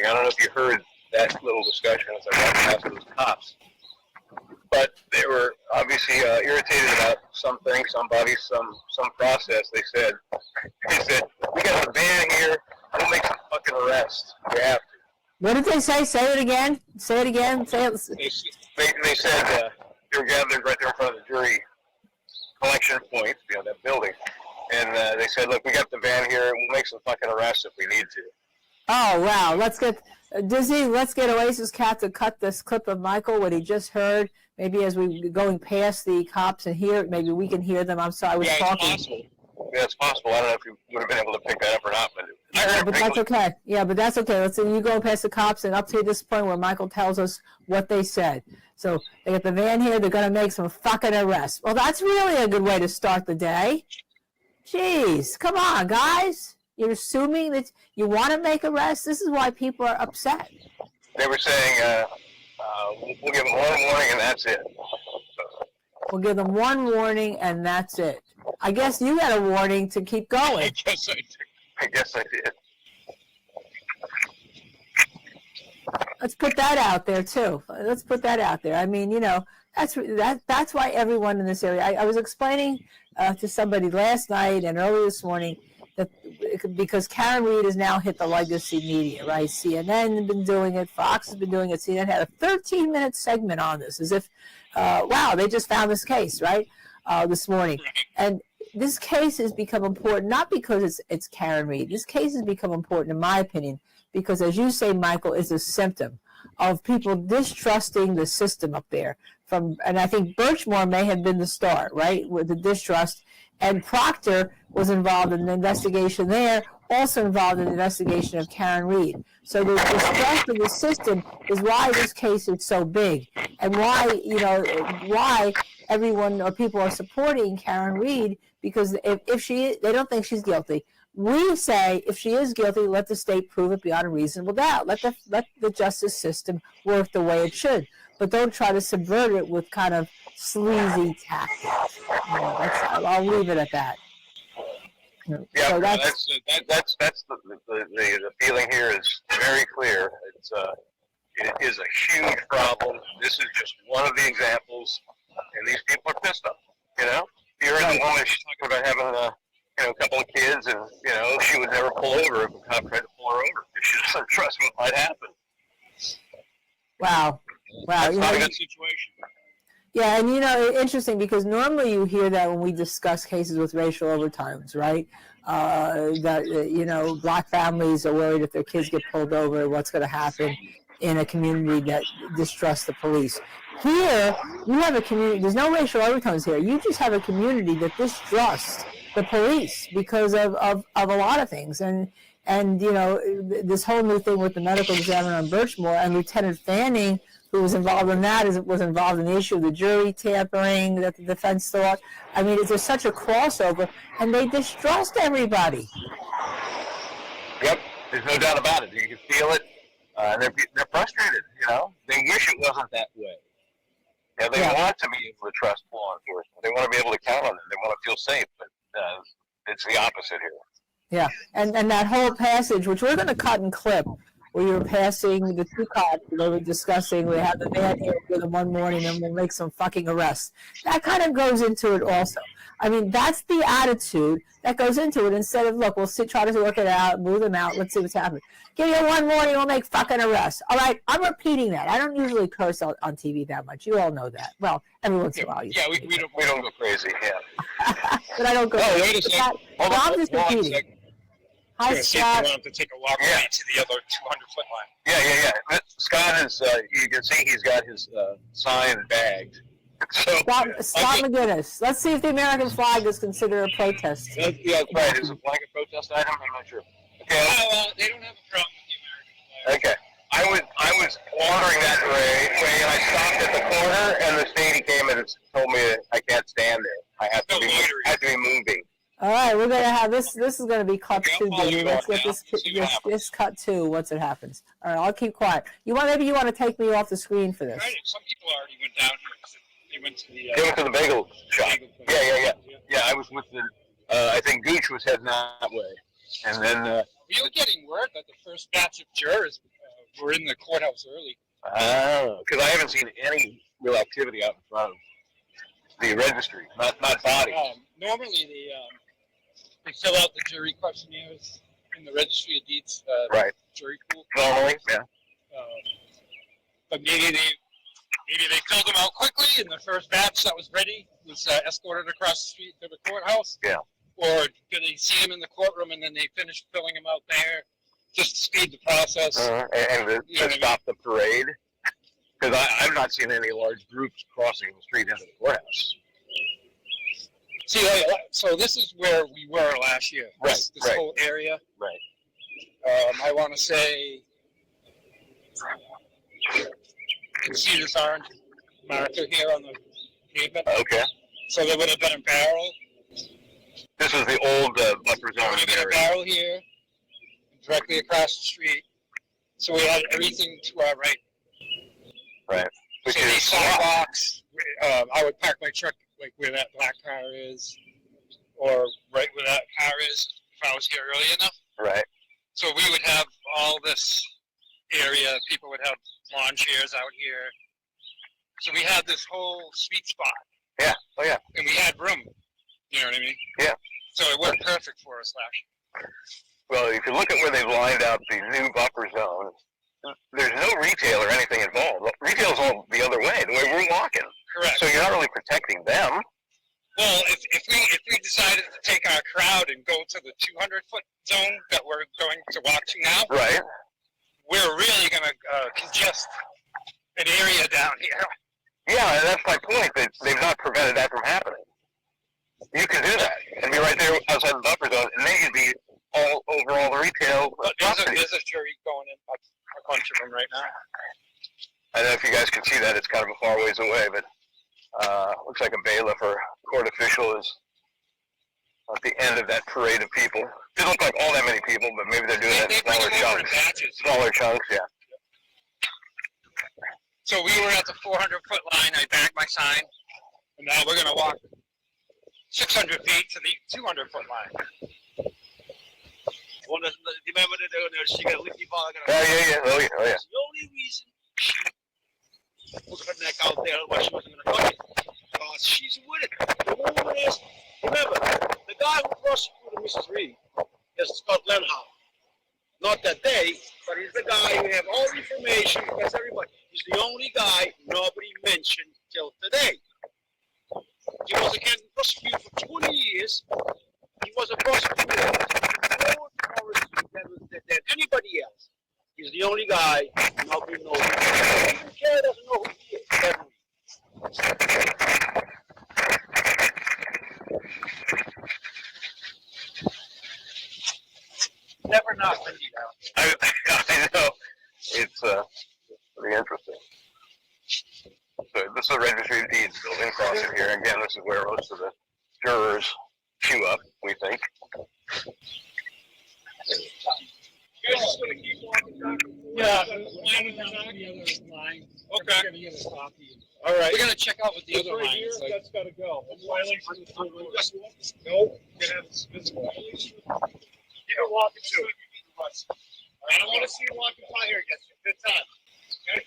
I don't know if you heard that little discussion as I walked past those cops. But they were obviously irritated about something, somebody, some process. They said, we got a van here. We'll make some fucking arrests. We have to. What did they say? Say it again. Say it again. Say it. They said they were gathered right there in front of the jury collection point, that building. And they said, look, we got the van here. We'll make some fucking arrests if we need to. Oh, wow. Let's get Oasis Cat to cut this clip of Michael, what he just heard. Maybe as we're going past the cops and hear, maybe we can hear them. I'm sorry, I was talking. It's possible. Yeah, it's possible. I don't know if you would have been able to pick that up or not. But that's okay. Yeah, but that's okay. Let's say you go past the cops and up to this point where Michael tells us what they said. So they got the van here. They're going to make some fucking arrests. Well, that's really a good way to start the day. Jeez, come on, guys. You're assuming that you want to make arrests? This is why people are upset. They were saying, we'll give them one warning and that's it. We'll give them one warning and that's it. I guess you got a warning to keep going. I guess I did. Let's put that out there, too. Let's put that out there. I mean, that's why everyone in this area... I was explaining to somebody last night and early this morning that because Karen Reed has now hit the legacy media, right? CNN has been doing it. Fox has been doing it. CNN had a 13-minute segment on this as if, wow, they just found this case, right, this morning. And this case has become important, not because it's Karen Reed. This case has become important, in my opinion, because, as you say, Michael, is a symptom of people distrusting the system up there. And I think Birchmore may have been the start, right, with the distrust. And Proctor was involved in the investigation there, also involved in the investigation of Karen Reed. So the distrust of the system is why this case is so big, and why everyone or people are supporting Karen Reed, because they don't think she's guilty. We say if she is guilty, let the state prove it beyond a reasonable doubt. Let the justice system work the way it should, but don't try to subvert it with kind of sleazy tactics. I'll leave it at that. Yeah, so that's the feeling here is very clear. It is a huge problem. This is just one of the examples, and these people are pissed off. You heard the woman, she's talking about having a couple of kids, and she would never pull over if a cop tried to pull her over because she doesn't trust what might happen. Wow. That's not a good situation. Yeah, and interesting because normally you hear that when we discuss cases with racial overtones, right? That black families are worried if their kids get pulled over, what's going to happen in a community that distrusts the police. Here, you have a community. There's no racial overtones here. You just have a community that distrusts the police because of a lot of things, and this whole new thing with the medical examiner on Birchmore and Lieutenant Fanning, who was involved in that, was involved in the issue of the jury tampering that the defense thought. I mean, there's such a crossover, and they distrust everybody. Yep, there's no doubt about it. You can feel it. They're frustrated, They wish it wasn't that way. They want to be able to trust law enforcement. They want to be able to count on them. They want to feel safe, but it's the opposite here. Yeah, and that whole passage, which we're going to cut and clip, where you were passing the two cops, they were discussing, we have the van here with them one morning and we'll make some fucking arrests. That kind of goes into it also. I mean, that's the attitude that goes into it instead of, look, we'll try to work it out, move them out, let's see what's happening. Give you one morning, we'll make fucking arrests. All right, I'm repeating that. I don't usually curse on TV that much. You all know that. Well, every once in a while. Yeah, we don't go crazy, yeah. But I don't go crazy. Wait a second. Hold on, I'm just repeating. Hi, Scott. To take a walk away to the other 200-foot line. Yeah. Scott is, you can see he's got his sign bagged. So, Scott McGinnis. Let's see if the American flag is considered a protest. Yeah, right. Is a flag a protest item? I'm not sure. Okay. They don't have a problem with the American flag. Okay. I was wandering that way, and I stopped at the corner, and the Statie came and told me I can't stand there. I have to be moving. All right, we're gonna have this. This is gonna be cut two, baby. Let's get this cut two once it happens. All right, I'll keep quiet. Maybe you want to take me off the screen for this. Right. Some people already went down here because they went to the. They went to the bagel shop. Yeah. I was with the. I think Gooch was heading that way, and then. We were getting word that the first batch of jurors were in the courthouse early. Oh, because I haven't seen any real activity out in front of the registry, not body. Normally they fill out the jury questionnaires in the registry of deeds Right. jury pool. Normally, yeah. But maybe they filled them out quickly, and the first batch that was ready was escorted across the street to the courthouse. Yeah. Or did they see them in the courtroom and then they finished filling them out there just to speed the process? And to stop the parade? Because I've not seen any large groups crossing the street into the courthouse. See, so this is where we were last year. Right, This right. whole area. Right. I want to say, you can see this orange marker here on the pavement. Okay. So there would have been a barrel. This is the old buffer There zone would have been a area. barrel here, directly across the street. So we had everything to our right. Right. Which So these is sidewalks, I would park my truck like where that black car is, or right where that car is, if I was here early enough. right. So we would have all this area. People would have lawn chairs out here. So we had this whole sweet spot. Yeah. Oh yeah. And we had room. You know what I mean? Yeah. So it worked perfect for us last year. Well, if you look at where they've lined out the new buffer zone, there's no retail or anything involved. Retail's all the other way, the way we're walking. Correct. So you're not really protecting them. Well, if we decided to take our crowd and go to the 200-foot zone that we're going to walk to now, Right. we're really going to congest an area down here. Yeah, and that's my point. That they've not prevented that from happening. You can do that and be right there outside the buffer zone, and then you'd be all over all the retail But properties. there's a jury going in, a bunch of them right now. I don't know if you guys can see that. It's kind of a far ways away, but looks like a bailiff or court official is at the end of that parade of people. Doesn't look like all that many people, but maybe they're doing that in They bring smaller them over in chunks. batches. Smaller chunks, yeah. So we were at the 400-foot line. I bagged my sign, and now we're going to walk 600 feet to the 200-foot line. Remember that she got licky ball? Oh yeah. Oh yeah. Oh yeah. The only reason she put her neck out there, otherwise she wasn't going to fight it. Because she's with it. The woman is, remember, the guy who prosecuted Mrs. Reed is Scott Lenhart. Not that day, but he's the guy who have all the information, because everybody, he's the only guy nobody mentioned till today. He was again prosecuted for 20 years. He was a prosecutor more authority than anybody else. He's the only guy nobody knows. Even Michel doesn't know who he is. Definitely. Never knock Lindy down. I know. It's pretty interesting. So this is the Registry of Deeds building across it here. Again, this is where most of the jurors queue up, we think. You guys just going to keep walking down? Yeah. Line. Okay. All right. We're going to check out with the This other right line. here, Like, that's got to go. That's violation of the rule. No, you can have this visible. You can walk it too. I don't want to see you walking by here against you. Good time. Okay?